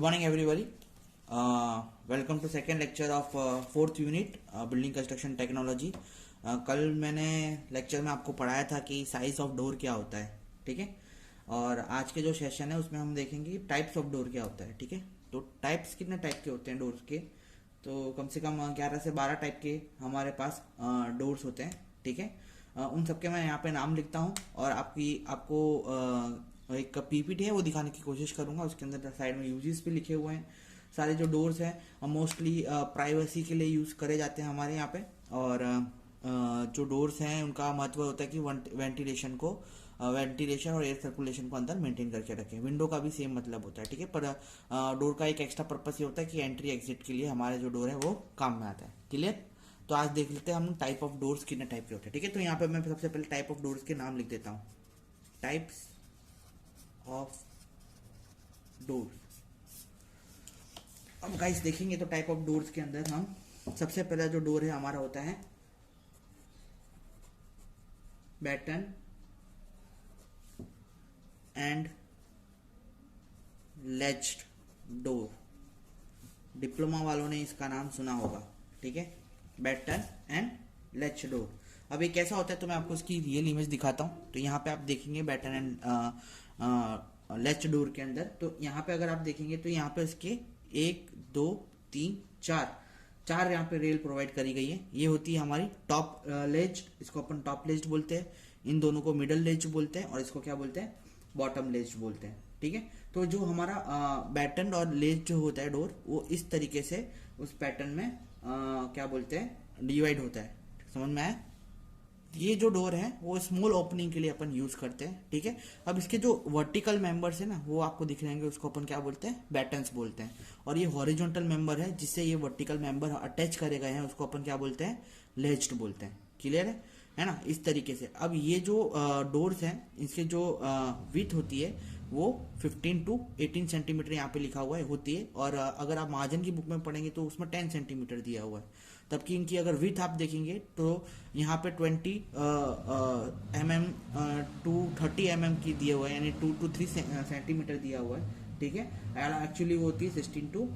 Good morning, everybody. Welcome to second lecture of fourth unit building construction technology. कल मैंने lecture में आपको पढ़ाया था कि साइज ऑफ डोर क्या होता है, ठीक है। और आज के जो सेशन है उसमें हम देखेंगे टाइप्स ऑफ डोर क्या होता है, ठीक है। तो टाइप्स कितने टाइप के होते हैं डोर्स के, तो कम से कम 11 से 12 टाइप के हमारे पास डोर्स होते हैं, ठीक है। उन सबके मैं यहाँ पे नाम लिखता हूँ और आपको एक पीपीटी है वो दिखाने की कोशिश करूंगा। उसके अंदर साइड में यूजेस भी लिखे हुए हैं। सारे जो डोर्स हैं मोस्टली प्राइवेसी के लिए यूज़ करे जाते हैं हमारे यहाँ पे। और जो डोर्स हैं उनका महत्व होता है कि वेंटिलेशन और एयर सर्कुलेशन को अंदर मेंटेन करके रखें। विंडो का भी सेम मतलब होता है, ठीक है। पर डोर का एक एक्स्ट्रा पर्पस ये होता है कि एंट्री एग्जिट के लिए हमारे जो डोर है वो काम में आता है। क्लियर। तो आज देख लेते हैं हम टाइप ऑफ डोर्स कितने टाइप के होते हैं, ठीक है। तो यहाँ पे मैं सबसे पहले टाइप ऑफ डोर्स के नाम लिख देता हूँ। Types of doors. अब गाइस देखेंगे तो टाइप ऑफ डोर्स के अंदर हम सबसे पहला जो डोर है हमारा होता है batten and ledged door. Diploma वालों ने इसका नाम सुना होगा, ठीक है। Batten and ledged door. अब ये कैसा होता है तो मैं आपको इसकी रियल इमेज दिखाता हूँ। तो यहाँ पे आप देखेंगे बैटन एंड लेज्ड डोर के अंदर, तो यहाँ पे अगर आप देखेंगे तो यहाँ पे इसके 1 2 3 4 यहाँ पे रेल प्रोवाइड करी गई है। ये होती है हमारी टॉप लेज, इसको अपन टॉप लेज बोलते हैं। इन दोनों को मिडल लेज बोलते हैं और इसको क्या बोलते हैं, बॉटम लेज बोलते हैं, ठीक है। तो जो हमारा बैटन और लेज जो होता है डोर, वो इस तरीके से उस पैटर्न में क्या बोलते हैं, डिवाइड होता है। समझ में आया। ये जो डोर है वो स्मॉल ओपनिंग के लिए अपन यूज करते हैं, ठीक है। अब इसके जो वर्टिकल मेंबर्स है ना वो आपको दिख रहे हैं, उसको अपन क्या बोलते हैं, बैटन्स बोलते हैं। और ये हॉरिजॉन्टल मेंबर है जिससे ये वर्टिकल मेंबर अटैच करे गए हैं, उसको अपन क्या बोलते हैं, लेज्ड बोलते हैं। क्लियर है ना। इस तरीके से अब ये जो डोर्स हैं इसके जो विथ होती है वो 15 to 18 सेंटीमीटर यहाँ पे लिखा हुआ है होती है। और अगर आप महाजन की बुक में पढ़ेंगे तो उसमें 10 सेंटीमीटर दिया हुआ है। तबकि इनकी अगर विथ आप देखेंगे तो यहाँ पे 20 mm टू 30 mm की दिया हुआ है, यानी 2 to 3 सेंटीमीटर दिया हुआ है, ठीक है। एक्चुअली वो होती है 16 to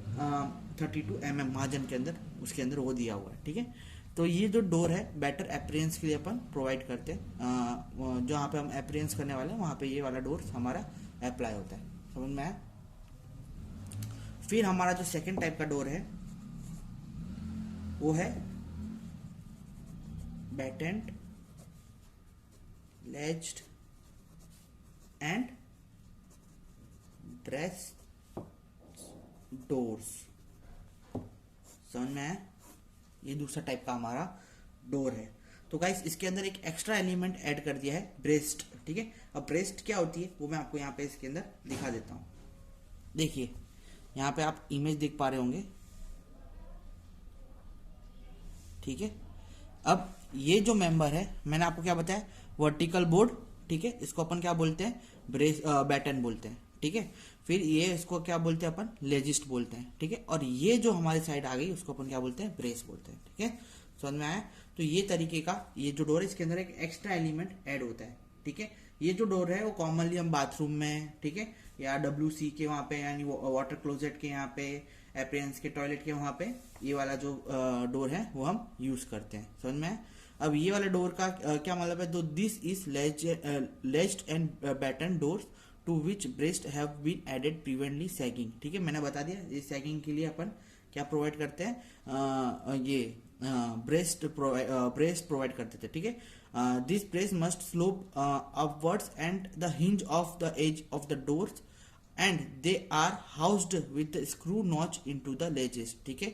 32 mm महाजन के अंदर, उसके अंदर वो दिया हुआ है, ठीक है। तो ये जो डोर है बेटर अपीयरेंस के लिए अपन प्रोवाइड करते हैं। जहाँ पे हम अपीयरेंस करने वाले हैं वहाँ पे ये वाला डोर हमारा अप्लाई होता है। समझ में आया। फिर हमारा जो सेकंड टाइप का डोर है वो है बैटेंड लेज्ड एंड ब्रेस डोर्स। समझ में आया। ये दूसरा टाइप का हमारा डोर है। तो गाइस इसके अंदर एक एक्स्ट्रा एलिमेंट ऐड कर दिया है, ब्रेस्ट, ठीक है। अब ब्रेस्ट क्या होती है वो मैं आपको यहाँ पे इसके अंदर दिखा देता हूँ। देखिए यहाँ पे आप इमेज देख पा रहे होंगे, ठीक है। अब ये जो मेंबर है मैंने आपको क्या बताया, वर्टिकल बोर्ड, ठीक है। इसको अपन क्या बोलते हैं, ब्रेस बैटन बोलते हैं, ठीक है। फिर ये इसको क्या बोलते हैं अपन, लेजिस्ट बोलते हैं, ठीक है। और ये जो हमारी साइड आ गई उसको अपन क्या बोलते हैं, ब्रेस बोलते हैं, ठीक है। समझ में आया। तो ये तरीके का ये जो डोर है इसके अंदर एक एक्स्ट्रा एलिमेंट ऐड होता है, ठीक है। ये जो डोर है वो कॉमनली हम बाथरूम में, ठीक है, या WC के वहां पे, यानी वाटर क्लोजेट के यहाँ पे, अपीयरेंस के टॉयलेट के वहां पे ये वाला जो डोर है वो हम यूज करते हैं। समझ में आया। अब ये वाले डोर का क्या मतलब है, तो this is ledged and batten doors to which braces have been added preventing sagging, ठीक है। मैंने बता दिया ये सैगिंग के लिए अपन क्या प्रोवाइड करते हैं, ये ब्रेस्ट प्रोवाइड करते थे, ठीक है। This breast must slope upwards and the hinge of the edge of the doors and they are housed with screw notch into the ledges, ठीक है।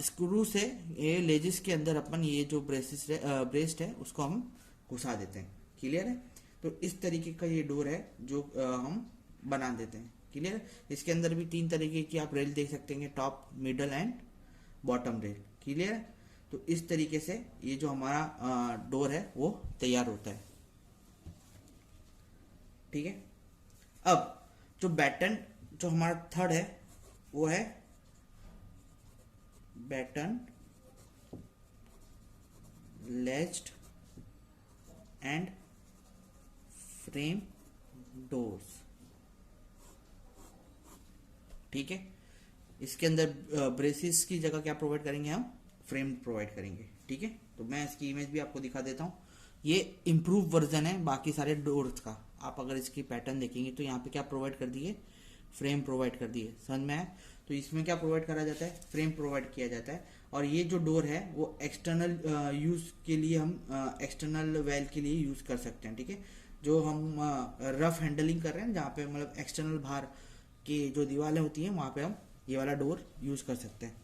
स्क्रू से ये लेजेस के अंदर अपन ये जो ब्रेस्ट है उसको हम घुसा देते हैं। क्लियर है। तो इस तरीके का ये डोर है जो हम बना देते हैं। क्लियर। इसके अंदर भी 3 तरीके की आप रेल देख सकते हैं, top, middle and bottom rail. Clear है। तो इस तरीके से ये जो हमारा डोर है वो तैयार होता है, ठीक है। अब जो बैटन जो हमारा थर्ड है वो है बैटन लेज्ड एंड फ्रेम डोर्स, ठीक है। इसके अंदर ब्रेसिस की जगह क्या प्रोवाइड करेंगे हम, फ्रेम प्रोवाइड करेंगे। ठीक है, तो मैं इसकी इमेज भी आपको दिखा देता हूँ। ये इम्प्रूव वर्जन है बाकी सारे डोर्स का। आप अगर इसकी पैटर्न देखेंगे तो यहाँ पे क्या प्रोवाइड कर दिए, फ्रेम प्रोवाइड कर दिए, समझ में आया। तो इसमें क्या प्रोवाइड करा जाता है, फ्रेम प्रोवाइड किया जाता है। और ये जो डोर है वो एक्सटर्नल यूज के लिए हम एक्सटर्नल वेल के लिए यूज कर सकते हैं। ठीक है, जो हम रफ हैंडलिंग कर रहे हैं जहाँ पे मतलब एक्सटर्नल बाहर की जो दीवारें होती हैं वहाँ पे हम ये वाला डोर यूज कर सकते हैं।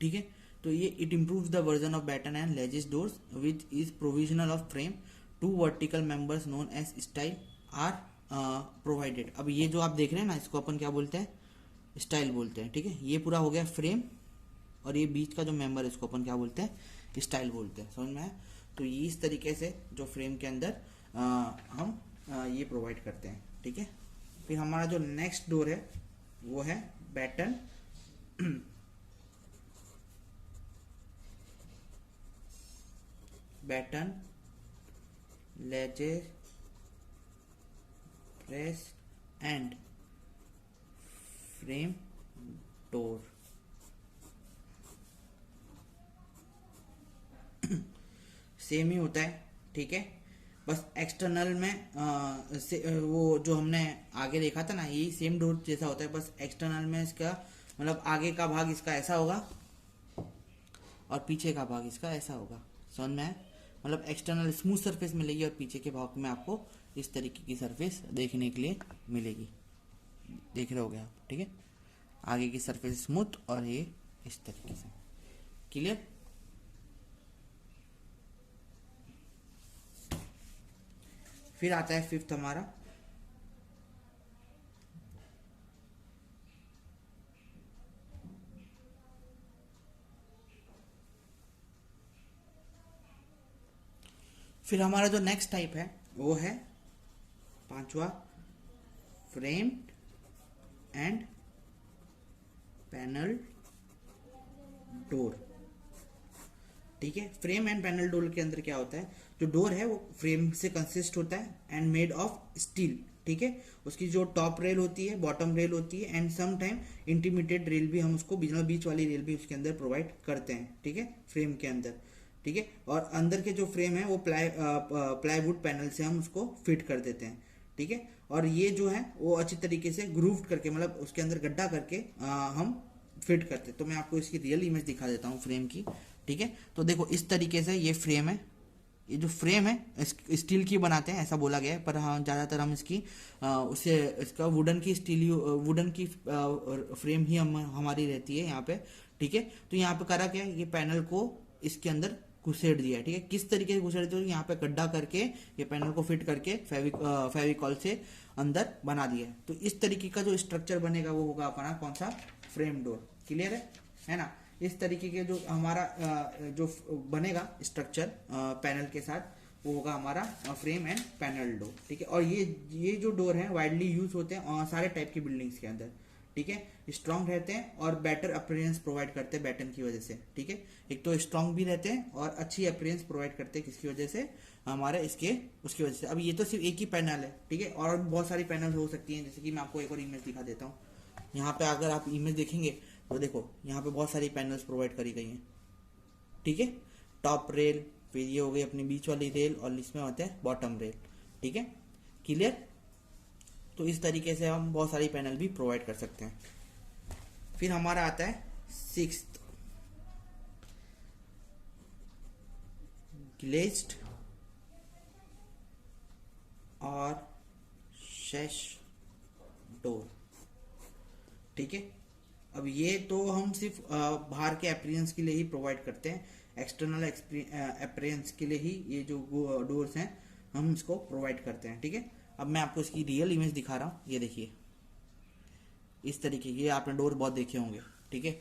ठीक है, तो ये it improves the version of batten and ledges doors which is provisional of frame, two vertical members known as stile are provided. अब ये जो आप देख रहे हैं ना, इसको अपन क्या बोलते हैं, स्टाइल बोलते हैं। ठीक है, ये पूरा हो गया फ्रेम, और ये बीच का जो मेंबर है इसको अपन क्या बोलते हैं, स्टाइल बोलते हैं, समझ में आया। तो ये इस तरीके से जो फ्रेम के अंदर हम ये प्रोवाइड करते हैं। ठीक है, फिर हमारा जो नेक्स्ट डोर है वो है batten batten ledges braced and frame door. Same ही होता है। ठीक है, बस एक्सटर्नल में वो जो हमने आगे देखा था ना, यही सेम डोर जैसा होता है, बस एक्सटर्नल में इसका मतलब आगे का भाग इसका ऐसा होगा और पीछे का भाग इसका ऐसा होगा, समझ में है। मतलब एक्सटर्नल स्मूथ सरफेस मिलेगी और पीछे के भाग में आपको इस तरीके की सरफेस देखने के लिए मिलेगी, देख रहे होगे आप। ठीक है, आगे की सरफेस स्मूथ और ये इस तरीके से, क्लियर। फिर आता है फिफ्थ हमारा फिर हमारा जो नेक्स्ट टाइप है वो है पांचवा, फ्रेम एंड पैनल डोर। ठीक है, फ्रेम एंड पैनल डोर के अंदर क्या होता है, जो डोर है वो फ्रेम से कंसिस्ट होता है एंड मेड ऑफ स्टील। ठीक है, उसकी जो टॉप रेल होती है, बॉटम रेल होती है, and some time intermediate rail भी हम उसको बीच वाली रेल भी उसके अंदर प्रोवाइड करते हैं। ठीक है, फ्रेम के अंदर। ठीक है, और अंदर के जो फ्रेम है वो प्लाईवुड पैनल से हम उसको फिट कर देते हैं। ठीक है, और ये जो है वो अच्छी तरीके से ग्रूव्ड करके मतलब उसके अंदर गड्ढा करके हम फिट करते हैं। तो मैं आपको इसकी रियल इमेज दिखा देता हूँ फ्रेम की। ठीक है, तो देखो इस तरीके से ये फ्रेम है। ये जो फ्रेम है स्टील की बनाते हैं ऐसा बोला गया है, पर हाँ ज़्यादातर हम इसकी उसे इसका वुडन की फ्रेम ही हमारी रहती है यहाँ पे। ठीक है, तो यहाँ पे करा क्या है, ये पैनल को इसके अंदर घुसेड़ दिया है। ठीक है, किस तरीके से घुसेड़ दिया, यहाँ पे गड्ढा करके ये पैनल को फिट करके फेविकॉल से अंदर बना दिया है। तो इस तरीके का जो स्ट्रक्चर बनेगा वो होगा अपना कौन सा, फ्रेम डोर। क्लियर है ना। इस तरीके के जो हमारा जो बनेगा स्ट्रक्चर पैनल के साथ वो होगा हमारा फ्रेम एंड पैनल डोर। ठीक है, और ये जो डोर है वाइडली यूज होते हैं सारे टाइप की बिल्डिंग्स के अंदर। ठीक है, स्ट्रांग रहते हैं और बेटर अपीयरेंस प्रोवाइड करते हैं बैटन की वजह से। ठीक है, एक तो स्ट्रांग भी रहते हैं और अच्छी अपीयरेंस प्रोवाइड करते हैं किसकी वजह से, हमारे उसकी वजह से। अब ये तो सिर्फ एक ही पैनल है। ठीक है, और बहुत सारी पैनल हो सकती हैं, जैसे कि मैं आपको एक और इमेज दिखा देता हूँ। यहाँ पे अगर आप इमेज देखेंगे तो देखो यहाँ पे बहुत सारी पैनल्स प्रोवाइड करी गई हैं। ठीक है, टॉप रेल, फिर ये हो गई अपनी बीच वाली रेल, और इसमें होते हैं बॉटम रेल। ठीक है, क्लियर। तो इस तरीके से हम बहुत सारी पैनल भी प्रोवाइड कर सकते हैं। फिर हमारा आता है सिक्स्थ, ग्लेज्ड और शैश डोर। ठीक है, अब ये तो हम सिर्फ बाहर के अपीयरेंस के लिए ही प्रोवाइड करते हैं, एक्सटर्नल अपीयरेंस के लिए ही ये जो डोर्स हैं हम इसको प्रोवाइड करते हैं। ठीक है, अब मैं आपको इसकी रियल इमेज दिखा रहा हूँ। ये देखिए इस तरीके की आपने डोर बहुत देखे होंगे। ठीक है,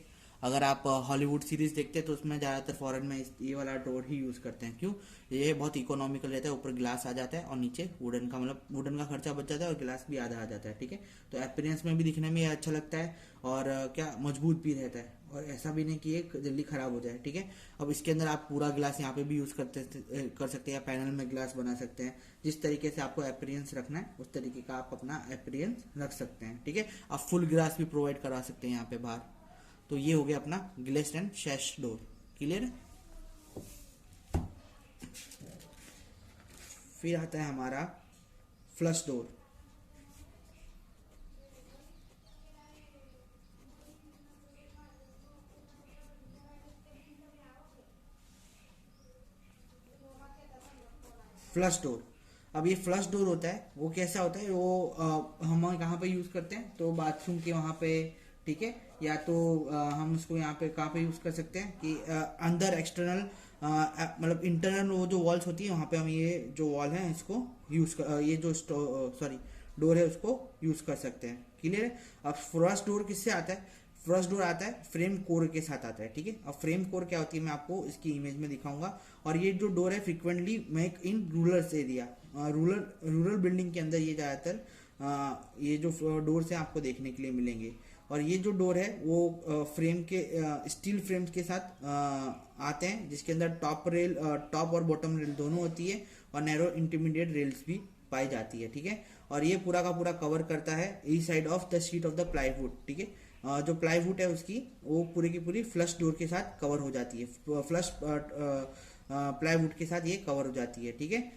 अगर आप हॉलीवुड सीरीज देखते हैं तो उसमें ज़्यादातर फॉरेन में ये वाला डोर ही यूज़ करते हैं। क्यों? ये बहुत इकोनॉमिकल रहता है, ऊपर ग्लास आ जाता है और नीचे वुडन का, मतलब वुडन का खर्चा बच जाता है और ग्लास भी आधा आ जाता है। ठीक है, तो अपीयरेंस में भी दिखने में ये अच्छा लगता है और क्या मजबूत भी रहता है, और ऐसा भी नहीं कि ये जल्दी खराब हो जाए। ठीक है, अब इसके अंदर आप पूरा ग्लास यहाँ पे भी यूज़ कर सकते हैं या पैनल में ग्लास बना सकते हैं। जिस तरीके से आपको अपीयरेंस रखना है उस तरीके का आप अपना अपीयरेंस रख सकते हैं। ठीक है, आप फुल ग्लास भी प्रोवाइड करा सकते हैं यहाँ पे बाहर। तो ये हो गया अपना ग्लेस्ट एंड सैश डोर। क्लियर है? फिर आता है हमारा फ्लश डोर। फ्लश डोर, अब ये फ्लश डोर होता है वो कैसा होता है, वो हम कहाँ पे यूज़ करते हैं, तो बाथरूम के वहाँ पे। ठीक है, या तो हम उसको यहाँ पे कहाँ पे यूज़ कर सकते हैं कि अंदर एक्सटर्नल, मतलब इंटरनल वो जो वॉल्स होती है वहाँ पे हम ये जो वॉल है इसको ये जो सॉरी डोर है उसको यूज़ कर सकते हैं। क्लियर है? अब फ्लश डोर किससे आता है? फ्लश डोर आता है फ्रेम कोर के साथ आता है। ठीक है, अब फ्रेम कोर क्या होती है मैं आपको इसकी इमेज में दिखाऊंगा। और ये जो डोर है frequently make in rural area, rural building के अंदर ये ज़्यादातर ये जो डोर्स हैं आपको देखने के लिए मिलेंगे। और ये जो डोर है वो फ्रेम के स्टील फ्रेम्स के साथ आते हैं, जिसके अंदर टॉप और बॉटम रेल दोनों होती है और नैरो इंटरमीडिएट रेल्स भी पाई जाती है। ठीक है, और ये पूरा का पूरा कवर करता है each side of the sheet of the plywood. ठीक है, जो प्लाईवुड है उसकी वो पूरी की पूरी फ्लश डोर के साथ कवर हो जाती है, फ्लश प्लाईवुड के साथ ये कवर हो जाती है। ठीक है,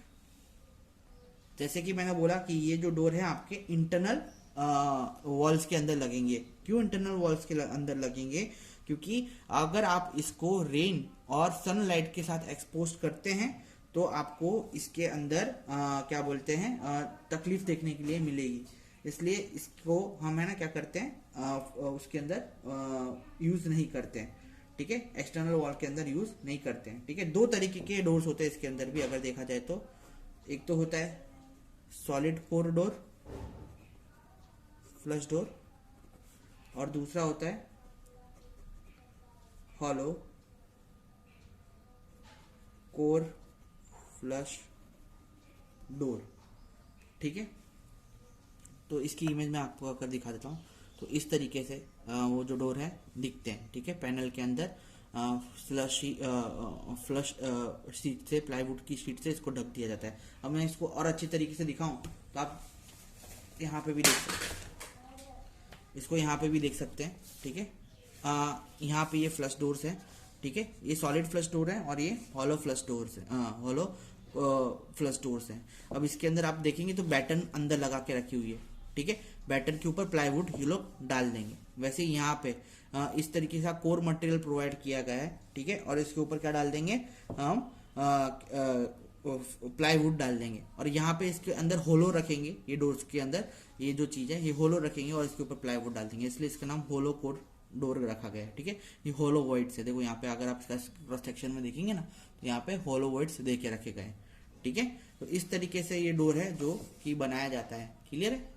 जैसे कि मैंने बोला कि ये जो डोर है आपके इंटरनल वॉल्स के अंदर लगेंगे। क्यों इंटरनल वॉल्स के अंदर लगेंगे? क्योंकि अगर आप इसको रेन और सनलाइट के साथ एक्सपोज करते हैं तो आपको इसके अंदर क्या बोलते हैं तकलीफ देखने के लिए मिलेगी। इसलिए इसको हम है ना क्या करते हैं उसके अंदर यूज नहीं करते हैं। ठीक है, एक्सटर्नल वॉल के अंदर यूज नहीं करते हैं। ठीक है, दो तरीके के डोर्स होते हैं इसके अंदर भी अगर देखा जाए तो। एक तो होता है solid core door flush door, और दूसरा होता है हॉलो कोर फ्लश डोर। ठीक है, तो इसकी इमेज मैं आपको अगर दिखा देता हूँ तो इस तरीके से वो जो डोर है दिखते हैं। ठीक है, पैनल के अंदर फ्लश शीट से, प्लाईवुड की शीट से इसको ढक दिया जाता है। अब मैं इसको और अच्छी तरीके से दिखाऊं तो आप यहाँ पे भी देख सकते हैं, इसको यहाँ पे भी देख सकते हैं। ठीक है, यहाँ पे ये फ्लश डोर्स हैं। ठीक है, ये सॉलिड फ्लश डोर है और ये हॉलो फ्लश डोर्स है, हॉलो फ्लश डोर्स हैं। अब इसके अंदर आप देखेंगे तो बैटन अंदर लगा के रखी हुई है। ठीक है, बैटन के ऊपर प्लाईवुड ये लोग डाल देंगे। वैसे यहाँ पे इस तरीके से कोर मटेरियल प्रोवाइड किया गया है। ठीक है, और इसके ऊपर क्या डाल देंगे हम प्लाईवुड डाल देंगे, और यहाँ पे इसके अंदर होलो रखेंगे। ये डोर्स के अंदर ये जो चीज़ है ये होलो रखेंगे और इसके ऊपर प्लाईवुड डाल देंगे, इसलिए इसका नाम होलो कोर डोर रखा गया है। ठीक है, ये होलो वॉइड्स है। देखो यहाँ पे अगर आप क्रॉस सेक्शन में देखेंगे ना तो यहाँ पे होलो वॉइड्स दे के रखे गए हैं। ठीक है, तो इस तरीके से ये डोर है जो कि बनाया जाता है। क्लियर है?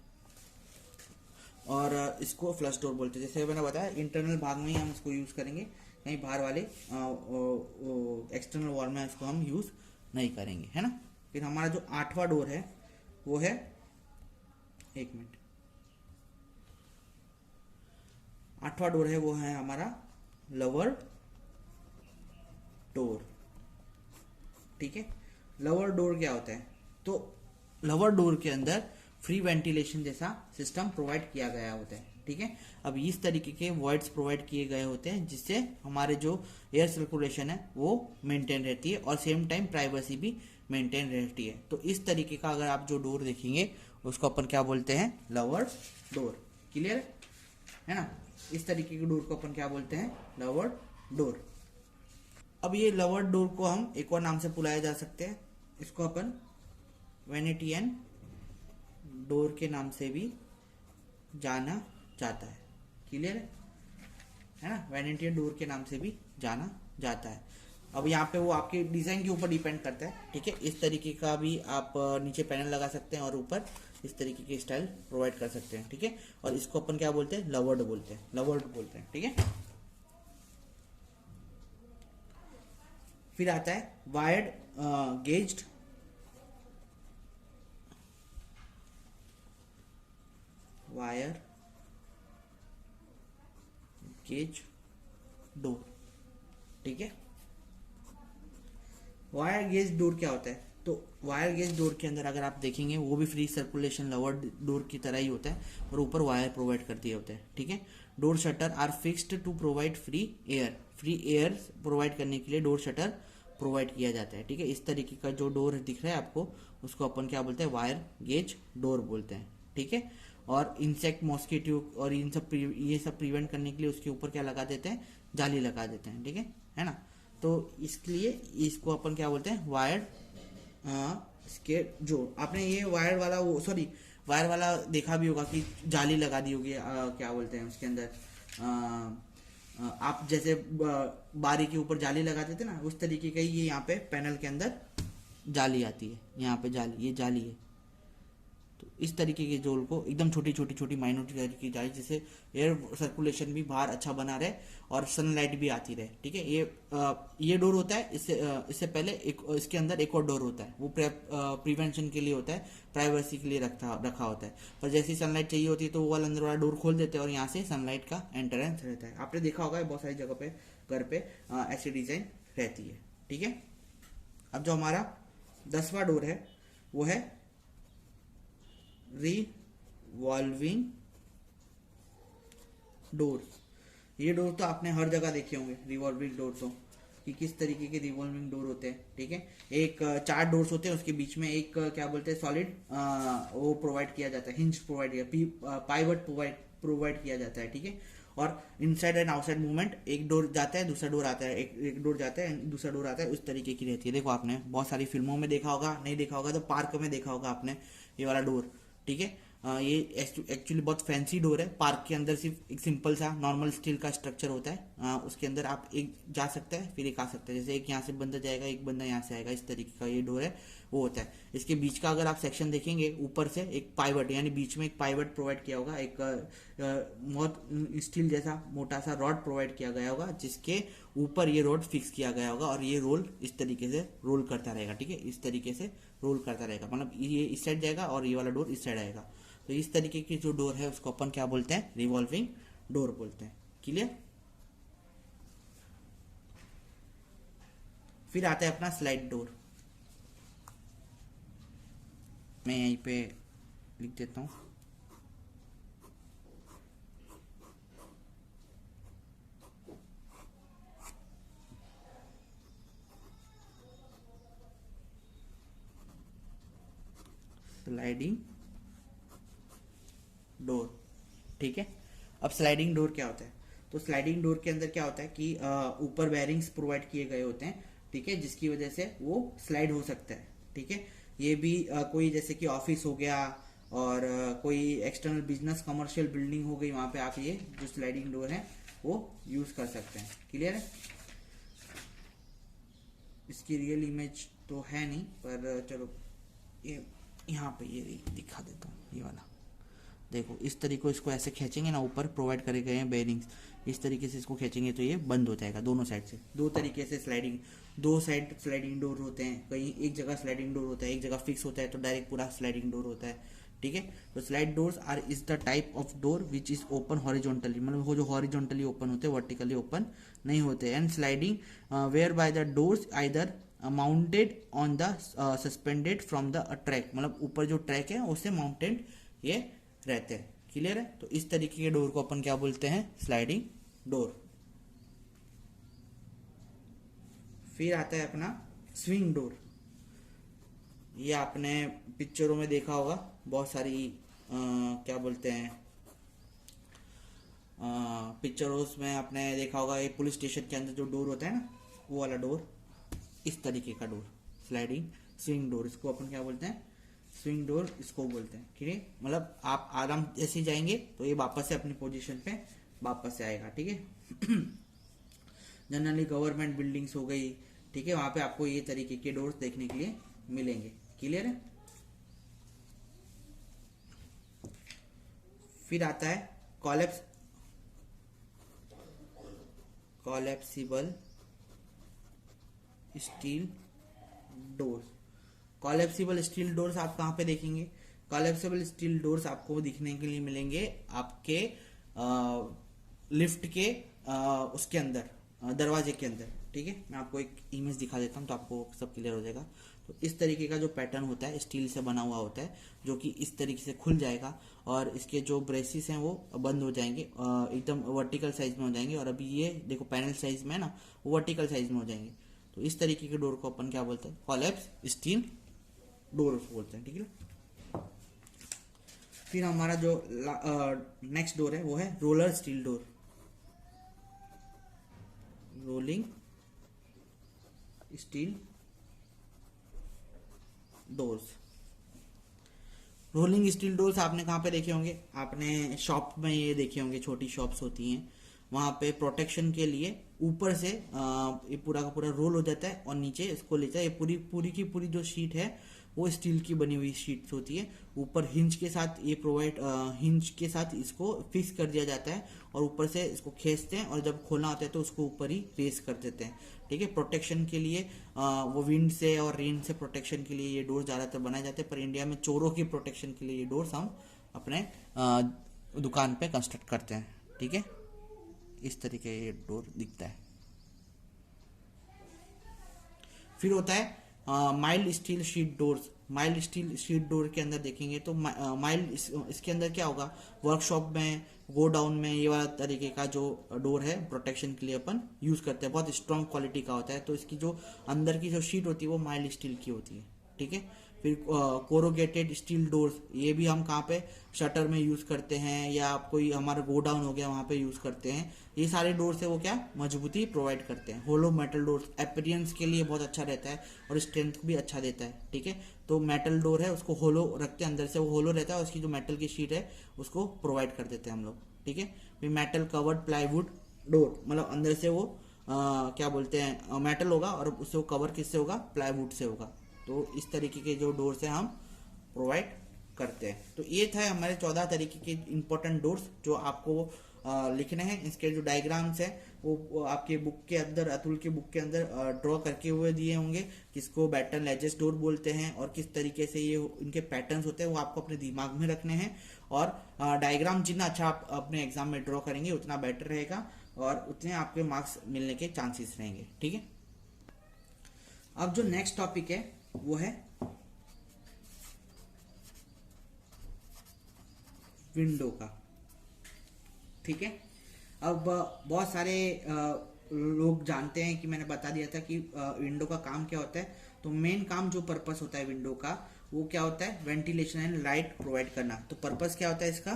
और इसको फ्लश डोर बोलते हैं। जैसे मैंने बताया इंटरनल भाग में ही हम इसको यूज़ करेंगे, कहीं बाहर वाले एक्सटर्नल वॉल में इसको हम यूज़ नहीं करेंगे, है ना। फिर हमारा जो 8वां डोर है वो है, एक मिनट, 8वां डोर है वो है हमारा लोअर डोर। ठीक है, लोअर डोर क्या होता है? तो लोअर डोर के अंदर फ्री वेंटिलेशन जैसा सिस्टम प्रोवाइड किया गया होता है। ठीक है, अब इस तरीके के वॉइड्स प्रोवाइड किए गए होते हैं जिससे हमारे जो एयर सर्कुलेशन है वो मेंटेन रहती है और सेम टाइम प्राइवेसी भी मेंटेन रहती है। तो इस तरीके का अगर आप जो डोर देखेंगे उसको अपन क्या बोलते हैं? Lower door. क्लियर है ना? इस तरीके के डोर को अपन क्या बोलते हैं? Lower door. अब ये लोअर डोर को हम एक और नाम से बुलाया जा सकते हैं, इसको अपन वेनेटियन डोर के नाम से भी जाना जाता है। क्लियर है ना? वेनेटियन डोर के नाम से भी जाना जाता है। अब यहाँ पे वो आपके डिजाइन के ऊपर डिपेंड करता है। ठीक है, इस तरीके का भी आप नीचे पैनल लगा सकते हैं और ऊपर इस तरीके की स्टाइल प्रोवाइड कर सकते हैं। ठीक है, और इसको अपन क्या बोलते हैं? लवर्ड बोलते हैं, लवर्ड बोलते हैं। ठीक है, फिर आता है wired gazed wire gauge door. ठीक है, वायर गेज डोर क्या होता है? तो वायर गेज डोर के अंदर अगर आप देखेंगे वो भी फ्री सर्कुलेशन लवर डोर की तरह ही होता है और ऊपर वायर प्रोवाइड कर दिए होते हैं। ठीक है, door shutter are fixed to provide free air provide करने के लिए डोर शटर प्रोवाइड किया जाता है। ठीक है, इस तरीके का जो डोर दिख रहा है आपको उसको अपन क्या बोलते हैं? वायर गेज डोर बोलते हैं। ठीक है, और इंसेक्ट मॉस्किटो और ये सब प्रिवेंट करने के लिए उसके ऊपर क्या लगा देते हैं? जाली लगा देते हैं। ठीक है ना? तो इसलिए इसको अपन क्या बोलते हैं? Wired skate. जो आपने ये वायर वाला वो सॉरी वायर वाला देखा भी होगा कि जाली लगा दी होगी, क्या बोलते हैं उसके अंदर, आप जैसे बारी के ऊपर जाली लगा देते ना, उस तरीके का ही ये यहाँ पे पैनल के अंदर जाली आती है। यहाँ पे जाली, ये जाली है। तो इस तरीके के जोल को एकदम छोटी छोटी छोटी माइन्यूट की जाए जिससे एयर सर्कुलेशन भी बाहर अच्छा बना रहे और सनलाइट भी आती रहे। ठीक है, ये डोर होता है। इससे पहले इसके अंदर एक और डोर होता है, वो प्रिवेंशन के लिए होता है, प्राइवेसी के लिए रखा होता है। पर जैसी सनलाइट चाहिए होती है तो वो वाला अंदर वाला डोर खोल देते हैं और यहाँ से सनलाइट का एंट्रेंस रहता है। आपने देखा होगा बहुत सारी जगह पे घर पे ऐसी डिजाइन रहती है। ठीक है, अब जो हमारा 10वां डोर है वो है रिवॉल्विंग डोर। ये डोर तो आपने हर जगह देखे होंगे, रिवॉल्विंग डोर तो, कि किस तरीके के रिवॉल्विंग डोर होते हैं। ठीक है, एक 4 डोर्स होते हैं, उसके बीच में एक क्या बोलते हैं? सॉलिड वो प्रोवाइड किया जाता है, हिंज प्रोवाइड किया, पाइवट प्रोवाइड किया जाता है। ठीक है, और इनसाइड एंड आउटसाइड मूवमेंट, एक डोर जाता है दूसरा डोर आता है, एक डोर जाता है दूसरा डोर आता है, उस तरीके की रहती है। देखो आपने बहुत सारी फिल्मों में देखा होगा, नहीं देखा होगा तो पार्क में देखा होगा आपने ये वाला डोर। ठीक है, ये एक्चुअली बहुत फैंसी डोर है। पार्क के अंदर सिर्फ एक सिंपल सा नॉर्मल स्टील का स्ट्रक्चर होता है, उसके अंदर आप एक जा सकते हैं फिर एक आ सकता है, जैसे एक यहाँ से बंदा जाएगा एक बंदा यहाँ से आएगा, इस तरीके का ये डोर है वो होता है। इसके बीच का अगर आप सेक्शन देखेंगे, ऊपर से एक पाइवट यानी बीच में एक पाइवट प्रोवाइड किया होगा, एक बहुत स्टील जैसा मोटा सा रॉड प्रोवाइड किया गया होगा जिसके ऊपर ये रॉड फिक्स किया गया होगा और ये रोल इस तरीके से रोल करता रहेगा। ठीक है, इस तरीके से रोल करता रहेगा, मतलब ये इस साइड जाएगा और ये वाला डोर इस साइड आएगा। तो इस तरीके की जो डोर है उसको अपन क्या बोलते हैं? रिवॉल्विंग डोर बोलते हैं। क्लियर? फिर आता है अपना स्लाइड डोर। मैं यहीं पे लिख देता हूं। Sliding door. ठीक है, अब स्लाइडिंग डोर क्या होता है? तो स्लाइडिंग डोर के अंदर क्या होता है कि ऊपर बेयरिंग्स प्रोवाइड किए गए होते हैं। ठीक है, जिसकी वजह से वो स्लाइड हो सकता है। ठीक है, ये भी कोई जैसे कि ऑफिस हो गया और कोई एक्सटर्नल बिजनेस कमर्शियल बिल्डिंग हो गई, वहां पे आप ये जो स्लाइडिंग डोर है वो यूज कर सकते हैं। क्लियर है? इसकी रियल इमेज तो है नहीं, पर चलो ये यहाँ पे ये दिखा देता हूँ। ये वाला देखो, इस तरीके को इसको ऐसे खींचेंगे ना, ऊपर प्रोवाइड करे गए हैं बेयरिंग्स, इस तरीके से इसको खींचेंगे तो ये बंद हो जाएगा दोनों साइड से। दो तरीके से दो साइड स्लाइडिंग डोर होते हैं। कहीं एक जगह स्लाइडिंग डोर होता है, एक जगह फिक्स होता है तो डायरेक्ट पूरा स्लाइडिंग डोर होता है। ठीक है, तो slide doors are is the type of door which is open horizontally, मतलब वो जो हॉरिजॉन्टली ओपन होते हैं, वर्टिकली ओपन नहीं होते। And sliding where by the doors either mounted on the suspended from the track, मतलब ऊपर जो ट्रैक है उससे माउंटेड ये रहते हैं। क्लियर है? तो इस तरीके के डोर को अपन क्या बोलते हैं? Sliding door. फिर आता है अपना स्विंग डोर। ये आपने पिक्चरों में देखा होगा, बहुत सारी क्या बोलते हैं, पिक्चरों में आपने देखा होगा ये पुलिस स्टेशन के अंदर जो डोर होता है ना, वो वाला डोर, इस तरीके का डोर स्लाइडिंग स्विंग डोर, इसको अपन क्या बोलते हैं? स्विंग डोर इसको बोलते हैं। ठीक है, मतलब आप आराम जैसे जाएंगे तो ये वापस से अपनी पोजीशन पे वापस से आएगा। ठीक है, जनरली गवर्नमेंट बिल्डिंग्स हो गई, ठीक है, वहां पे आपको ये तरीके के डोर्स देखने के लिए मिलेंगे। क्लियर है? फिर आता है collapsible steel doors. Collapsible steel doors आप कहाँ पे देखेंगे? कॉलेप्सिबल स्टील डोर्स आपको दिखने के लिए मिलेंगे आपके लिफ्ट के उसके अंदर, दरवाजे के अंदर। ठीक है, मैं आपको एक इमेज दिखा देता हूँ तो आपको सब क्लियर हो जाएगा। तो इस तरीके का जो पैटर्न होता है स्टील से बना हुआ होता है, जो कि इस तरीके से खुल जाएगा और इसके जो ब्रेसिस हैं वो बंद हो जाएंगे, एकदम वर्टिकल साइज में हो जाएंगे। और अभी ये देखो पैनल साइज में है ना, वो वर्टिकल साइज में हो जाएंगे। तो इस तरीके के डोर को अपन क्या बोलते हैं? कॉलेप्स स्टील डोर बोलते हैं। ठीक है, फिर हमारा जो नेक्स्ट डोर है वो है roller steel door, rolling steel doors. Rolling steel doors आपने कहाँ पे देखे होंगे? आपने शॉप में ये देखे होंगे, छोटी शॉप्स होती हैं वहाँ पे प्रोटेक्शन के लिए ऊपर से ये पूरा का पूरा रोल हो जाता है और नीचे इसको लेता है। ये पूरी पूरी की पूरी जो शीट है वो स्टील की बनी हुई शीट्स होती है। ऊपर हिंज के साथ ये प्रोवाइड, हिंज के साथ इसको फिक्स कर दिया जाता है और ऊपर से इसको खींचते हैं और जब खोलना होता है तो उसको ऊपर ही रेस कर देते हैं। ठीक है, प्रोटेक्शन के लिए वो विंड से और रेन से प्रोटेक्शन के लिए ये डोर ज़्यादातर बनाए जाते हैं। पर इंडिया में चोरों की प्रोटेक्शन के लिए ये डोर्स हम अपने दुकान पे कंस्ट्रक्ट करते हैं। ठीक है, इस तरीके ये डोर दिखता है। फिर होता है mild steel sheet doors. Mild steel sheet door के अंदर देखेंगे तो माइल्ड इसके अंदर क्या होगा? वर्कशॉप में, गो डाउन में ये वाला तरीके का जो डोर है प्रोटेक्शन के लिए अपन यूज करते हैं, बहुत स्ट्रॉन्ग क्वालिटी का होता है। तो इसकी जो अंदर की जो शीट होती है वो माइल्ड स्टील की होती है। ठीक है, फिर कोरोगेटेड स्टील डोर्स, ये भी हम कहाँ पे? शटर में यूज करते हैं या कोई हमारा गो डाउन हो गया वहां पे यूज करते हैं। ये सारे डोर्स है वो क्या? मजबूती प्रोवाइड करते हैं। होलो मेटल डोर्स अपीयरेंस के लिए बहुत अच्छा रहता है और स्ट्रेंथ भी अच्छा देता है। ठीक है, तो मेटल डोर है उसको होलो रखते हैं, अंदर से वो होलो रहता है, उसकी जो मेटल की शीट है उसको प्रोवाइड कर देते हैं हम लोग। ठीक है, फिर मेटल कवर्ड प्लाईवुड डोर, मतलब अंदर से वो क्या बोलते हैं, मेटल होगा और उससे वो कवर किससे होगा? प्लाईवुड से होगा। तो इस तरीके के जो डोर्स हैं हम प्रोवाइड करते हैं। तो ये था हमारे 14 तरीके के इंपॉर्टेंट डोर्स जो आपको लिखने हैं। इसके जो डायग्राम्स हैं वो आपके बुक के अंदर, अतुल के बुक के अंदर ड्रॉ करके हुए दिए होंगे, किसको बैटन एजेस डोर बोलते हैं और किस तरीके से ये इनके पैटर्न्स होते हैं वो आपको अपने दिमाग में रखने हैं। और डायग्राम जितना अच्छा आप अपने एग्जाम में ड्रॉ करेंगे उतना बेटर रहेगा और उतने आपके मार्क्स मिलने के चांसेस रहेंगे। ठीक है, अब जो नेक्स्ट टॉपिक है वो है विंडो का। ठीक है, अब बहुत सारे लोग जानते हैं कि मैंने बता दिया था कि विंडो का काम क्या होता है। तो मेन काम जो पर्पस होता है विंडो का वो क्या होता है? वेंटिलेशन एंड लाइट प्रोवाइड करना। तो पर्पस क्या होता है इसका?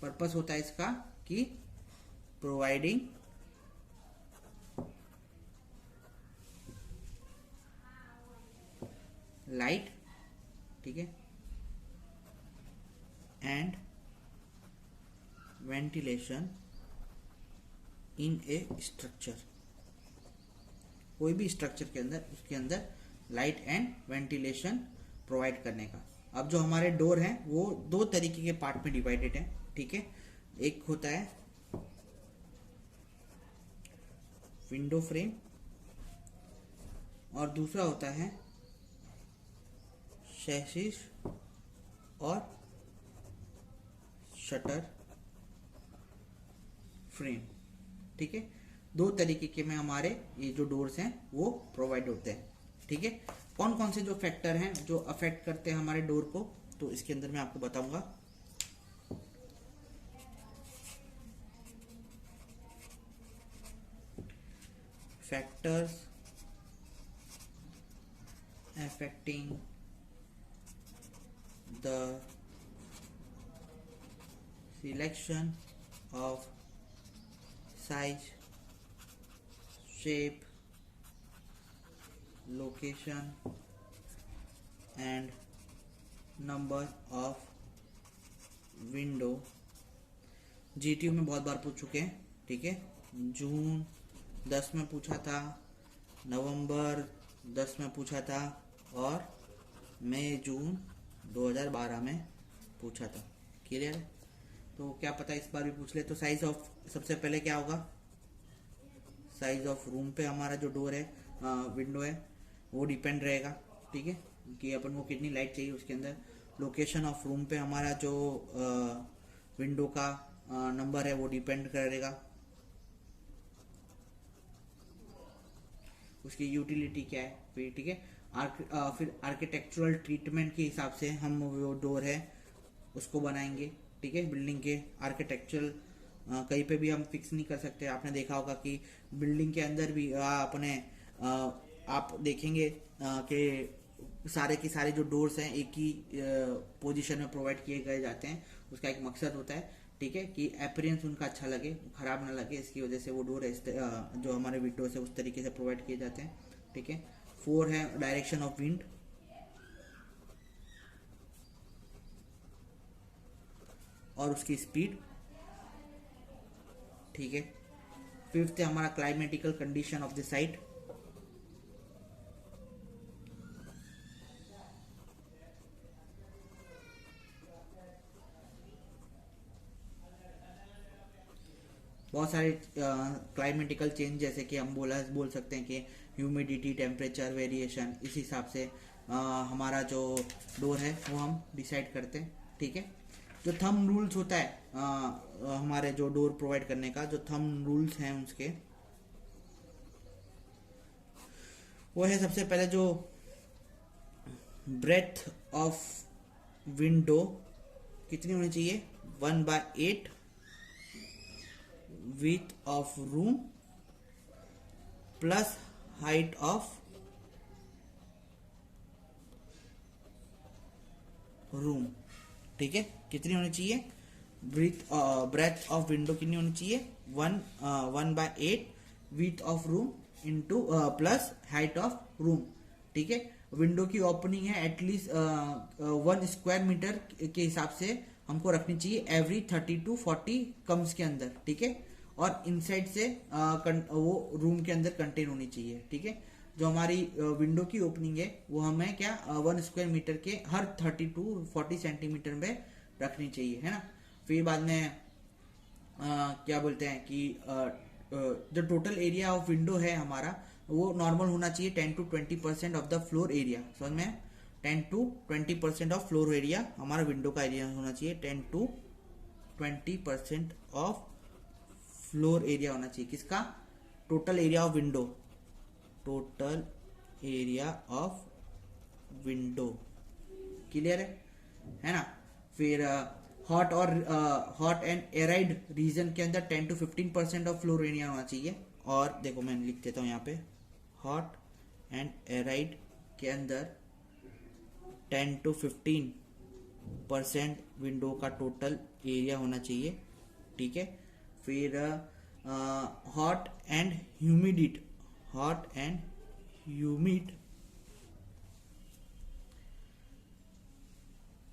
पर्पस होता है इसका कि प्रोवाइडिंग लाइट, ठीक है, and ventilation in A structure. कोई भी स्ट्रक्चर के अंदर, उसके अंदर लाइट एंड वेंटिलेशन प्रोवाइड करने का। अब जो हमारे डोर हैं वो दो तरीके के पार्ट में डिवाइडेड हैं। ठीक है, एक होता है विंडो फ्रेम और दूसरा होता है शैसिस और शटर फ्रेम। ठीक है, दो तरीके के में हमारे ये जो डोर्स हैं वो प्रोवाइड होते हैं। ठीक है, कौन कौन से जो फैक्टर हैं जो अफेक्ट करते हैं हमारे डोर को, तो इसके अंदर मैं आपको बताऊंगा। Factors affecting the selection of size, shape, location and number of window। GTU में बहुत बार पूछ चुके हैं। ठीक है, जून 10 में पूछा था, नवंबर 10 में पूछा था और मई जून 2012 में पूछा था। क्लियर है? तो क्या पता इस बार भी पूछ ले। तो साइज ऑफ, सबसे पहले क्या होगा? साइज ऑफ रूम पे हमारा जो डोर है, विंडो है, वो डिपेंड रहेगा, ठीक है, कि अपन को कितनी लाइट चाहिए उसके अंदर। लोकेशन ऑफ रूम पे हमारा जो विंडो का नंबर है वो डिपेंड करेगा। उसकी यूटिलिटी क्या है फिर, ठीक है। फिर आर्किटेक्चरल ट्रीटमेंट के हिसाब से हम वो डोर है उसको बनाएंगे, ठीक है। बिल्डिंग के आर्किटेक्चरल कहीं पे भी हम फिक्स नहीं कर सकते। आपने देखा होगा कि बिल्डिंग के अंदर भी अपने आप देखेंगे कि सारे के सारे जो डोर्स हैं एक ही पोजीशन में प्रोवाइड किए गए जाते हैं। उसका एक मकसद होता है, ठीक है, कि अपीयरेंस उनका अच्छा लगे, खराब ना लगे, इसकी वजह से वो डोर जो हमारे विंडोज है उस तरीके से प्रोवाइड किए जाते हैं, ठीक है। 4 है डायरेक्शन ऑफ विंड, और उसकी स्पीड, ठीक है। 5th है हमारा climatical condition of the site. बहुत सारे क्लाइमेटिकल चेंज, जैसे कि हम बोल सकते हैं कि ह्यूमिडिटी, टेम्परेचर वेरिएशन, इस हिसाब से हमारा जो डोर है वो हम डिसाइड करते हैं, ठीक है। जो थंब रूल्स होता है हमारे जो डोर प्रोवाइड करने का, जो थंब रूल्स हैं उसके, वो है सबसे पहले जो ब्रेथ ऑफ विंडो कितनी होनी चाहिए, 1/8 width of room plus height of room, ठीक है। कितनी होनी चाहिए, ब्रेथ ऑफ विंडो कितनी होनी चाहिए, 1/8 width of room into plus height of room, ठीक है। विंडो की ओपनिंग है एटलीस्ट 1 स्क्वायर मीटर के हिसाब से हमको रखनी चाहिए एवरी 30 to 40 कम्स के अंदर, ठीक है। और इनसाइड से वो रूम के अंदर कंटेन होनी चाहिए, ठीक है। जो हमारी विंडो की ओपनिंग है वो हमें क्या 1 स्क्वायर मीटर के हर 30 to 40 सेंटीमीटर में रखनी चाहिए, है ना। फिर बाद में क्या बोलते हैं कि जो टोटल एरिया ऑफ विंडो है हमारा वो नॉर्मल होना चाहिए 10 to 20% of the floor area. समझ में, 10 to 20% ऑफ फ्लोर एरिया हमारा विंडो का एरिया होना चाहिए, 10 to 20% ऑफ फ्लोर एरिया होना चाहिए। किसका, total area of window, total area of window, clear है ना। फिर हॉट एंड एराइड रीजन के अंदर 10 to 15% ऑफ फ्लोर एरिया होना चाहिए। और देखो मैं लिख देता हूँ यहाँ पे, हॉट एंड एराइड के अंदर 10 to 15% विंडो का टोटल एरिया होना चाहिए, ठीक है। फिर हॉट एंड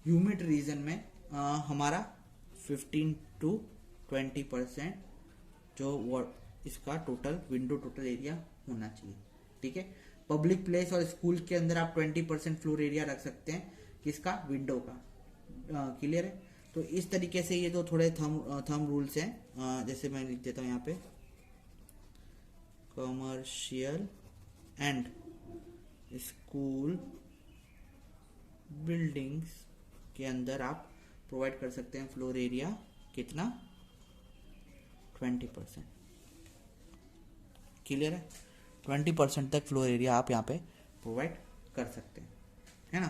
ह्यूमिड रीजन में हमारा 15 to 20% जो इसका विंडो टोटल एरिया होना चाहिए, ठीक है। पब्लिक प्लेस और स्कूल के अंदर आप 20% फ्लोर एरिया रख सकते हैं, किसका, विंडो का, क्लियर है। तो इस तरीके से ये जो थोड़े थंब रूल्स हैं, जैसे मैं लिख देता हूँ यहाँ पे, कमर्शियल एंड स्कूल बिल्डिंग्स के अंदर आप प्रोवाइड कर सकते हैं फ्लोर एरिया कितना, 20%, क्लियर है। 20% तक फ्लोर एरिया आप यहाँ पे प्रोवाइड कर सकते हैं, है ना।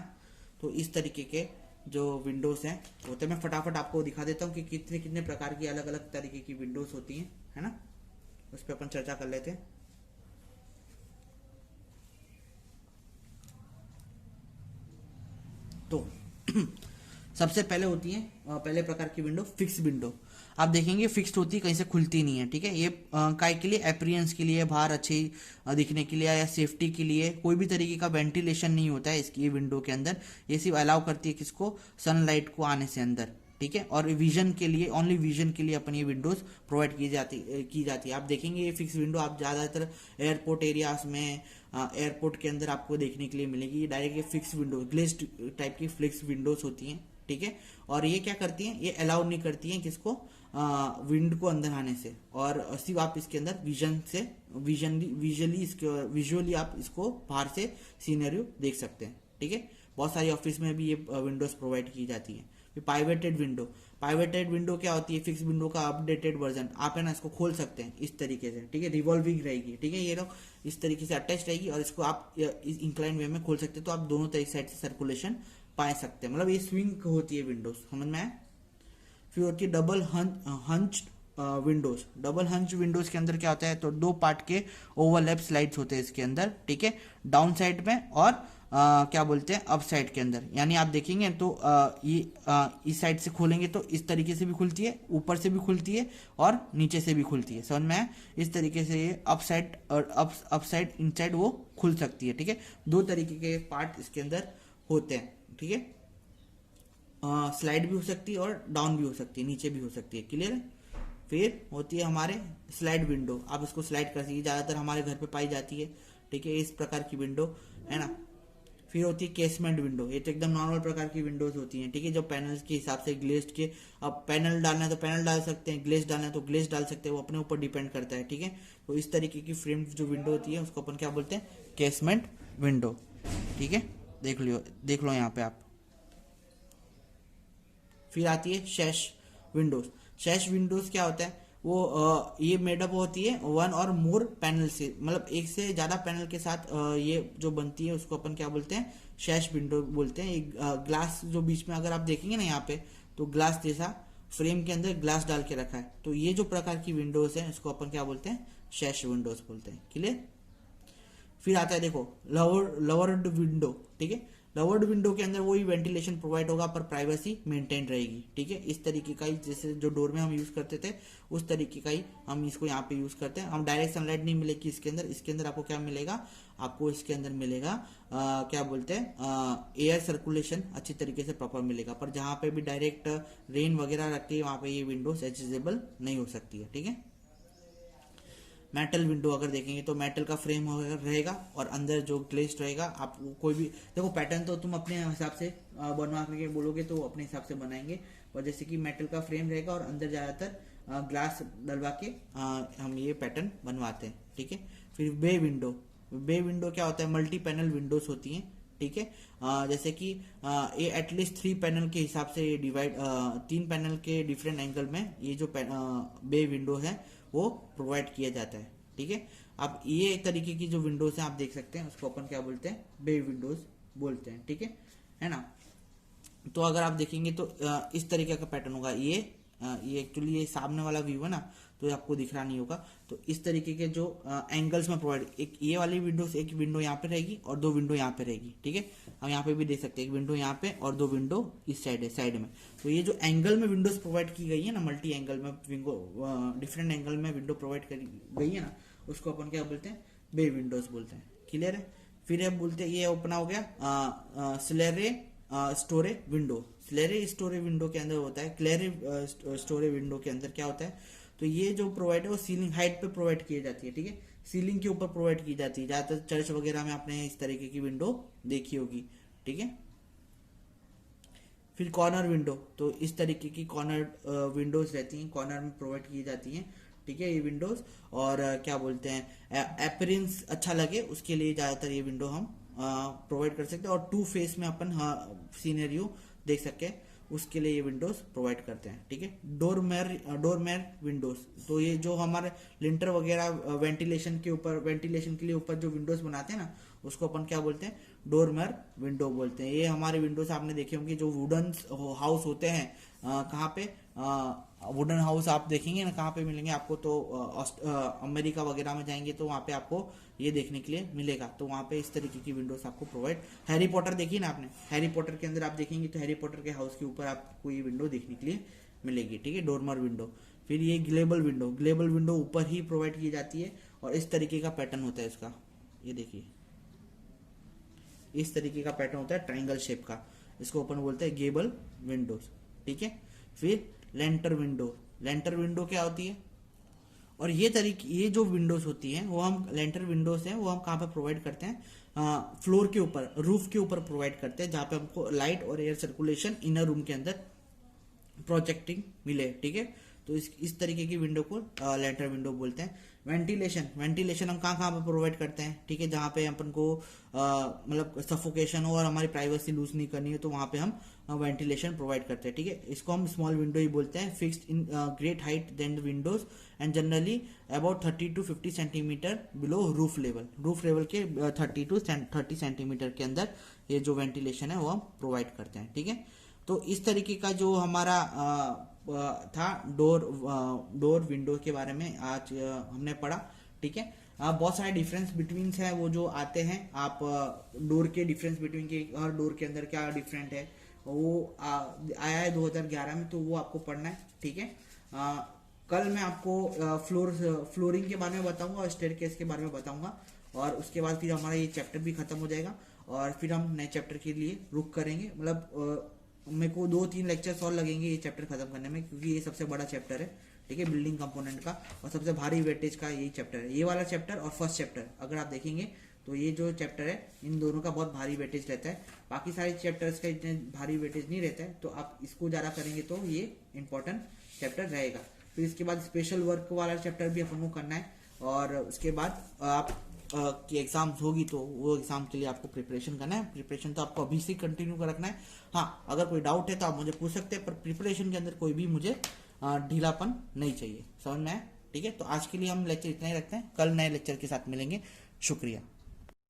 तो इस तरीके के जो विंडोज हैं होते हैं, मैं फटाफट आपको दिखा देता हूँ कि कितने कितने प्रकार की अलग अलग तरीके की विंडोज होती हैं, है ना। उस पर अपन चर्चा कर लेते हैं। तो सबसे पहले होती है पहले प्रकार की विंडो फिक्स विंडो। आप देखेंगे फिक्स्ड होती है, कहीं से खुलती नहीं है, ठीक है। ये काय के लिए, अपीयरेंस के लिए, बाहर अच्छी दिखने के लिए या सेफ्टी के लिए, कोई भी तरीके का वेंटिलेशन नहीं होता है इसकी, ये विंडो के अंदर। ये सिर्फ अलाउ करती है किसको, सनलाइट को आने से अंदर, ठीक है। और विजन के लिए, ओनली विजन के लिए अपन ये विंडोज प्रोवाइड की जाती है। आप देखेंगे ये फिक्स विंडो आप ज़्यादातर एयरपोर्ट एरियाज में, एयरपोर्ट के अंदर आपको देखने के लिए मिलेगी। डायरेक्ट ये फिक्स विंडो, ग्लेज्ड टाइप की फिक्स विंडोज होती हैं, ठीक है। और ये क्या करती हैं, ये अलाउ नहीं करती हैं किसको, विंड को अंदर आने से, और सिर्फ आप इसके अंदर विजुअली आप इसको बाहर से सीनरी देख सकते हैं। ठीक है, बहुत सारी ऑफिस में भी ये विंडोज प्रोवाइड की जाती है। फिर पाइवेटेड विंडो क्या होती है? फिक्स विंडो का अपडेटेड वर्जन। आप है ना इसको खोल सकते हैं इस तरीके से। ठीक है, रिवॉल्विंग रहेगी। ठीक है, ये लोग इस तरीके से अटैच रहेगी और इसको आप इस इंक्लाइन वे में खोल सकते हैं, तो आप दोनों तरीके साइड से सर्कुलेशन पा सकते हैं। मतलब ये स्विंग होती है विंडोज, समझ में आया? फिर होती है double hunch Windows. Double hunch Windows के अंदर क्या होता है? तो दो पार्ट के ओवरलैप स्लाइड्स होते हैं इसके अंदर। ठीक है, डाउन साइड में और क्या बोलते हैं अप साइड के अंदर। यानी आप देखेंगे तो इस साइड से खोलेंगे तो इस तरीके से भी खुलती है, ऊपर से भी खुलती है और नीचे से भी खुलती है। समझ में आया? इस तरीके से ये अप साइड और अप साइड इन साइड वो खुल सकती है। ठीक है, दो तरीके के पार्ट इसके अंदर होते हैं। ठीक है, स्लाइड भी हो सकती है और डाउन भी हो सकती है, नीचे भी हो सकती है। क्लियर है? फिर होती है हमारे स्लाइड विंडो। आप इसको स्लाइड कर सकते, ज्यादातर हमारे घर पे पाई जाती है। ठीक है, इस प्रकार की विंडो है ना। फिर होती है केसमेंट विंडो। ये तो एकदम नॉर्मल प्रकार की विंडोज होती हैं। ठीक है, जो पैनल्स के हिसाब से ग्लेज्ड के, अब पैनल डालना है तो पैनल डाल सकते हैं, ग्लेज डालना है तो ग्लेज डाल सकते हैं, वो अपने ऊपर डिपेंड करता है। ठीक है, तो इस तरीके की फ्रेम जो विंडो होती है उसको अपन क्या बोलते हैं? Casement window. ठीक है, देख लो यहाँ पे आप। फिर आती है शैश विंडोज। शैश विंडोज क्या होता है? वो ये मेडअप होती है वन और मोर पैनल से, मतलब एक से ज्यादा पैनल के साथ ये जो बनती है उसको अपन क्या बोलते हैं? शैश विंडो बोलते हैं। एक ग्लास जो बीच में अगर आप देखेंगे ना यहाँ पे, तो ग्लास जैसा फ्रेम के अंदर ग्लास डाल के रखा है, तो ये जो प्रकार की विंडोज है इसको अपन क्या बोलते हैं? शैश विंडोज बोलते हैं। क्लियर? फिर आता है देखो लवर्ड विंडो। ठीक है, लवर्ड विंडो के अंदर वही वेंटिलेशन प्रोवाइड होगा पर प्राइवेसी मेंटेन रहेगी। ठीक है, इस तरीके का ही जैसे जो डोर में हम यूज करते थे उस तरीके का ही हम इसको यहाँ पे यूज करते हैं। हम डायरेक्ट सनलाइट नहीं मिलेगी इसके अंदर। इसके अंदर आपको क्या मिलेगा? आपको इसके अंदर मिलेगा क्या बोलते हैं? एयर सर्कुलेशन अच्छी तरीके से प्रॉपर मिलेगा। पर जहाँ पे भी डायरेक्ट रेन वगैरह रखती है वहां पे ये विंडोज एडजस्टेबल नहीं हो सकती है। ठीक है, मेटल विंडो अगर देखेंगे तो मेटल का फ्रेम रहेगा और अंदर जो ग्लेज्ड रहेगा। आप कोई भी देखो पैटर्न तो तुम अपने हिसाब से बनवा के बोलोगे तो अपने हिसाब से बनाएंगे, और जैसे कि मेटल का फ्रेम रहेगा और अंदर ज्यादातर ग्लास डलवा के हम ये पैटर्न बनवाते हैं। ठीक है, फिर बे विंडो क्या होता है? मल्टी पैनल विंडोज होती हैं। ठीक है, जैसे कि ये एटलीस्ट 3 पैनल के हिसाब से डिवाइड, 3 पैनल के डिफरेंट एंगल में ये जो बे विंडो है वो प्रोवाइड किया जाता है। ठीक है, अब ये एक तरीके की जो विंडोज है आप देख सकते हैं, उसको अपन क्या बोलते हैं? बे विंडोज बोलते हैं। ठीक है ना। तो अगर आप देखेंगे तो इस तरीके का पैटर्न होगा। ये एक्चुअली ये सामने वाला व्यू है ना, तो आपको दिख रहा नहीं होगा। तो इस तरीके के जो एंगल्स में प्रोवाइड, एक ये वाली विंडोज, एक विंडो यहाँ पे रहेगी और 2 विंडो यहाँ पे रहेगी। ठीक है, हम यहाँ पे भी देख सकते हैं, एक विंडो यहाँ पे और 2 विंडो इस साइड में। तो ये जो एंगल में विंडोज प्रोवाइड की गई है ना, मल्टी एंगल में डिफरेंट एंगल में विंडो प्रोवाइड करी गई है ना, उसको अपन क्या बोलते हैं? बे विंडोज बोलते हैं। क्लियर है? फिर अब बोलते हैं ये अपना हो गया स्लेरे स्टोरे विंडो। स्लेरे स्टोरे विंडो के अंदर होता है, क्लेरे स्टोरे विंडो के अंदर क्या होता है? तो ये जो प्रोवाइड है वो सीलिंग हाइट पे प्रोवाइड की जाती है। ठीक है, सीलिंग के ऊपर प्रोवाइड की जाती है। ज्यादातर चर्च वगैरह में आपने इस तरीके की विंडो देखी होगी। ठीक है, फिर कॉर्नर विंडो, तो इस तरीके की कॉर्नर विंडोज रहती हैं, कॉर्नर में प्रोवाइड की जाती हैं। ठीक है, ये विंडोज, और क्या बोलते हैं, अपीयरेंस अच्छा लगे उसके लिए ज्यादातर ये विंडो हम प्रोवाइड कर सकते हैं। और 2 फेस में अपन सीनरियो देख सकते हैं, उसके लिए ये विंडोज प्रोवाइड करते हैं। ठीक है, डोरमेर विंडोज, तो ये जो हमारे लिंटर वगैरह वेंटिलेशन के लिए ऊपर जो विंडोज बनाते हैं ना, उसको अपन क्या बोलते हैं? डोरमेर विंडो बोलते हैं। ये हमारे विंडोज आपने देखे होंगे जो वुडन हाउस होते हैं, कहाँ पे वुडन हाउस आप देखेंगे ना, कहाँ पे मिलेंगे आपको? तो अमेरिका वगैरह में जाएंगे तो वहाँ पे आपको ये देखने के लिए मिलेगा। तो वहाँ पे इस तरीके की विंडोज आपको प्रोवाइड, हैरी पॉटर देखिए ना आपने, हैरी पॉटर के अंदर आप देखेंगे तो हैरी पॉटर के हाउस के ऊपर आपको ये विंडो देखने के लिए मिलेगी। ठीक है, डोरमर विंडो। फिर ये ग्लेबल विंडो ऊपर ही प्रोवाइड की जाती है और इस तरीके का पैटर्न होता है इसका। ये देखिए, इस तरीके का पैटर्न होता है ट्राइंगल शेप का, इसको अपन बोलते हैं गेबल विंडोज। ठीक है, फिर लेंटर विंडो क्या होती है? और ये जो विंडोज होती हैं वो हम लेंटर विंडोज हैं वो हम कहाँ पे प्रोवाइड करते हैं? फ्लोर के ऊपर, रूफ के ऊपर प्रोवाइड करते हैं, जहाँ पे हमको लाइट और एयर सर्कुलेशन इनर रूम के अंदर प्रोजेक्टिंग मिले। ठीक है, तो इस तरीके की विंडो को लेंटर विंडो बोलते हैं। वेंटिलेशन हम कहाँ पे प्रोवाइड करते हैं, ठीक है, जहाँ पे अपन को मतलब सफोकेशन हो और हमारी प्राइवेसी लूज नहीं करनी है, तो वहाँ पे हम वेंटिलेशन प्रोवाइड करते हैं, ठीक है। इसको हम स्मॉल विंडो ही बोलते हैं। Fixed in great height then the windows and generally about 30 to 50 centimetre below roof level के 30 to 30 सेंटीमीटर के अंदर ये जो वेंटिलेशन है वो हम प्रोवाइड करते हैं, ठीक है। तो इस तरीके का जो हमारा था डोर विंडो के बारे में आज हमने पढ़ा, ठीक है। बहुत सारे डिफरेंस बिटवीन है वो जो आते हैं, आप डोर के डिफरेंस बिटवीन के हर डोर के अंदर क्या डिफरेंट है वो आया है 2011 में, तो वो आपको पढ़ना है, ठीक है। कल मैं आपको फ्लोरिंग के बारे में बताऊंगा और स्टेयरकेस के बारे में बताऊंगा, और उसके बाद फिर हमारा ये चैप्टर भी खत्म हो जाएगा और फिर हम नए चैप्टर के लिए रुक करेंगे। मतलब मेरे को 2-3 लेक्चर्स और लगेंगे ये चैप्टर खत्म करने में, क्योंकि ये सबसे बड़ा चैप्टर है, ठीक है, बिल्डिंग कंपोनेंट का, और सबसे भारी वेटेज का यही चैप्टर है। ये वाला चैप्टर और फर्स्ट चैप्टर अगर आप देखेंगे तो ये जो चैप्टर है इन दोनों का बहुत भारी वेटेज रहता है। बाकी सारे चैप्टर्स का इतने भारी वेटेज नहीं रहता है, तो आप इसको ज़्यादा करेंगे तो ये इंपॉर्टेंट चैप्टर रहेगा। फिर इसके बाद स्पेशल वर्क वाला चैप्टर भी अपन को करना है, और उसके बाद आप की एग्जाम्स होगी तो वो एग्जाम के लिए आपको प्रिपरेशन करना है। प्रिपरेशन तो आपको अभी से कंटिन्यू कर रखना है। हाँ, अगर कोई डाउट है तो आप मुझे पूछ सकते हैं, पर प्रिपरेशन के अंदर कोई भी मुझे ढीलापन नहीं चाहिए। समझ में आया, ठीक है। तो आज के लिए हम लेक्चर इतना ही रखते हैं, कल नए लेक्चर के साथ मिलेंगे। शुक्रिया।